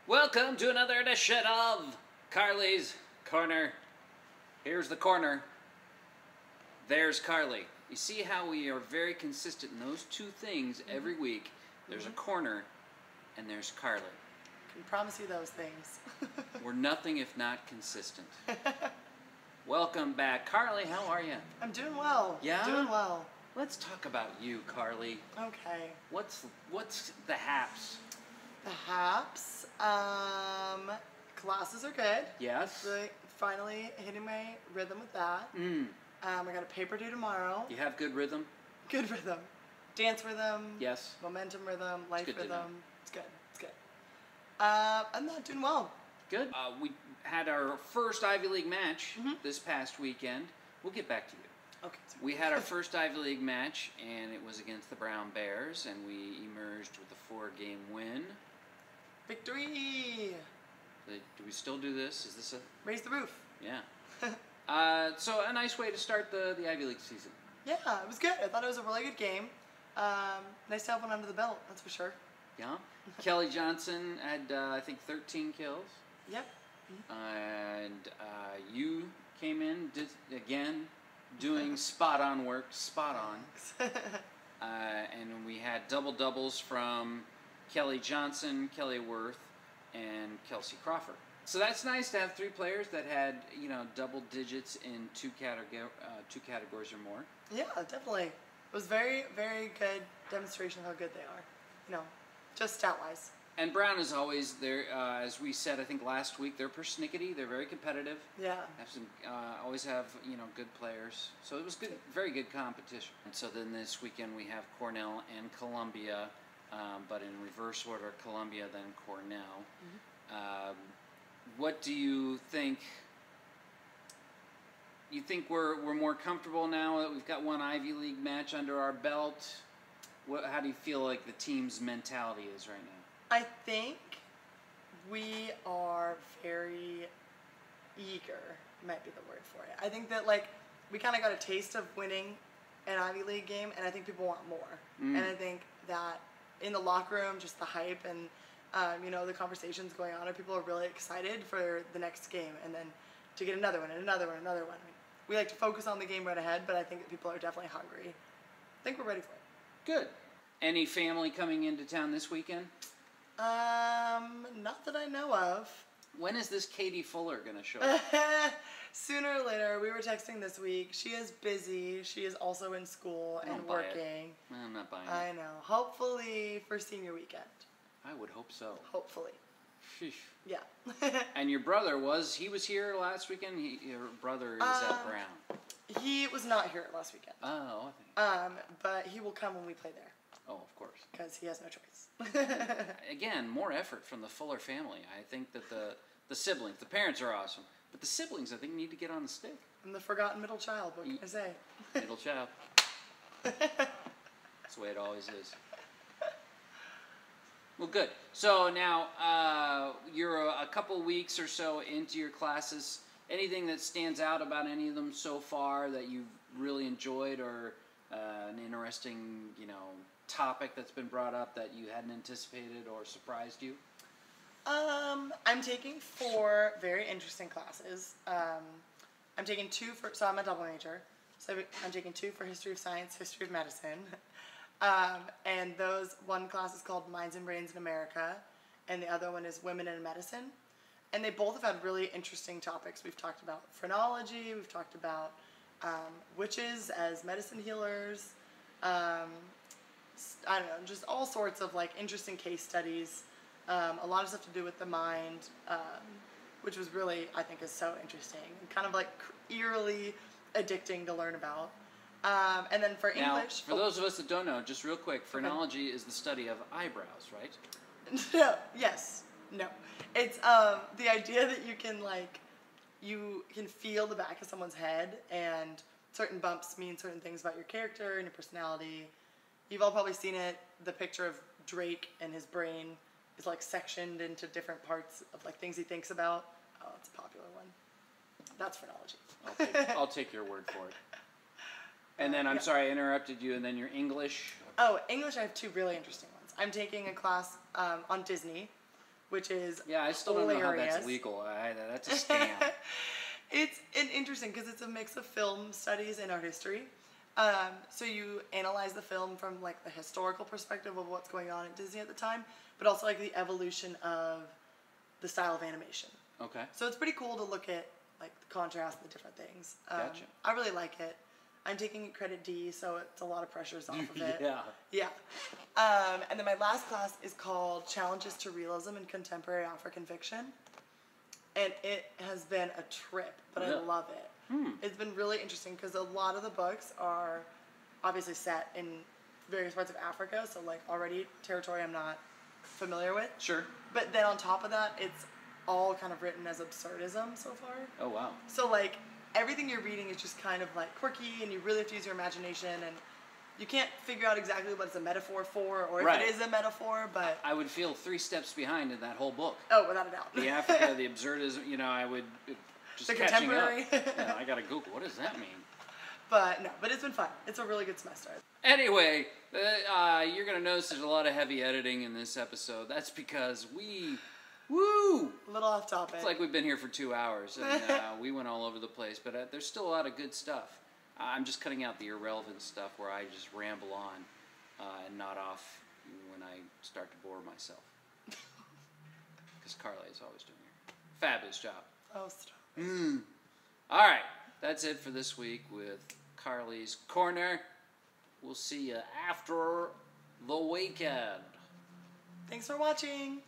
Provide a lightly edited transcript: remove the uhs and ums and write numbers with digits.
Welcome to another edition of Karlee's Korner. Here's the corner. There's Karlee. You see how we are very consistent in those two things every week. There's a corner and there's Karlee. I can promise you those things. We're nothing if not consistent. Welcome back. Karlee, how are you? I'm doing well. Yeah? Doing well. Let's talk about you, Karlee. Okay. What's the haps? The haps. Classes are good. Yes? Really finally hitting my rhythm with that. I got a paper due tomorrow. You have good rhythm? Good rhythm. Dance rhythm. Yes. Momentum rhythm. Life good to know. rhythm. It's good. It's good. I'm not doing well. Good. We had our first Ivy League match this past weekend. We'll get back to you. Okay. We had our first Ivy League match, and it was against the Brown Bears, and we emerged with a 4-game win. Victory! Do we still do this? Is this a... Raise the roof. Yeah. So a nice way to start the Ivy League season. Yeah, it was good. I thought it was a really good game. Nice to have one under the belt, that's for sure. Yeah. Kelly Johnson had, I think, 13 kills. Yep. And you came in, doing spot-on work, spot on. And we had double-doubles from Kelly Johnson, Kelly Worth, and Kelsey Crawford. So that's nice to have 3 players that had, double digits in two categories or more. Yeah, definitely. It was very, very good demonstration of how good they are. Just stat-wise. And Brown is always there, as we said, I think last week, they're persnickety, they're very competitive. Yeah. Have some, always have, good players. So it was good, very good competition. And so then this weekend we have Cornell and Columbia, but in reverse order, Columbia, then Cornell. What do you think? You think we're more comfortable now that we've got one Ivy League match under our belt? How do you feel like the team's mentality is right now? I think we are very eager, might be the word for it. I think that, we kind of got a taste of winning an Ivy League game, and I think people want more. And I think that in the locker room, just the hype and, the conversations going on, and people are really excited for the next game, and then to get another one, and another one, another one. We like to focus on the game right ahead, but I think that people are definitely hungry. I think we're ready for it. Good. Any family coming into town this weekend? Not that I know of. When is this Katie Fuller going to show up? Sooner or later. We were texting this week. She is busy. She is also in school and working. I'm not buying it. I know. Hopefully for senior weekend. I would hope so. Hopefully. Sheesh. Yeah. And your brother was here last weekend? Your brother is at Brown. He was not here last weekend. Oh, I think. But he will come when we play there. Oh, of course. Because he has no choice. Again, more effort from the Fuller family. I think that the siblings, the parents are awesome, but the siblings, I think, need to get on the stick. I'm the forgotten middle child, what can I say? Middle child. That's the way it always is. Well, good. So now you're a couple weeks or so into your classes. Anything that stands out about any of them so far that you've really enjoyed, or an interesting, topic that's been brought up that you hadn't anticipated or surprised you? I'm taking 4 very interesting classes. I'm taking 2 so I'm a double major. So I'm taking 2 for History of Science, History of Medicine. And one class is called Minds and Brains in America, and the other one is Women in Medicine. And they both have had really interesting topics. We've talked about phrenology, we've talked about witches as medicine healers, I don't know, just all sorts of interesting case studies, a lot of stuff to do with the mind, which was really, I think, is so interesting and kind of eerily addicting to learn about. And then for English... Now, for those of us that don't know, just real quick, phrenology is the study of eyebrows, right? No, yes, no. It's the idea that you can feel the back of someone's head, and certain bumps mean certain things about your character and your personality. You've all probably seen it, the picture of Drake and his brain is sectioned into different parts of things he thinks about. Oh, it's a popular one. That's phrenology. I'll take your word for it. And then, I'm sorry I interrupted you, and then your English. Oh, English, I have 2 really interesting ones. I'm taking a class on Disney, which is I still hilarious. don't know how that's legal. That's a scam. It's interesting because it's a mix of film studies and art history. So you analyze the film from like the historical perspective of what's going on at Disney at the time, but also like the evolution of the style of animation. Okay. So it's pretty cool to look at like the contrast and the different things. Gotcha. I really like it. I'm taking credit D, so it's a lot of pressures off of it. Yeah. And then my last class is called Challenges to Realism in Contemporary African Fiction. And it has been a trip, but I love it. It's been really interesting because a lot of the books are obviously set in various parts of Africa, so like already territory I'm not familiar with. Sure. But then on top of that, it's all kind of written as absurdism so far. Oh, wow. So like everything you're reading is just kind of like quirky, and you really have to use your imagination, and you can't figure out exactly what it's a metaphor for, or if it is a metaphor, but... I would feel 3 steps behind in that whole book. Oh, without a doubt. The Africa, the absurdism, I would... Just the catching contemporary. Up. Yeah, I gotta Google, what does that mean? But it's been fun. It's a really good semester. Anyway, you're gonna notice there's a lot of heavy editing in this episode. That's because Woo! A little off topic. It's like we've been here for 2 hours, and we went all over the place, but there's still a lot of good stuff. I'm just cutting out the irrelevant stuff where I just ramble on and nod off when I start to bore myself. Because Karlee is always doing her fabulous job. Oh, stop. All right, that's it for this week with Karlee's Korner. We'll see you after the weekend. Thanks for watching.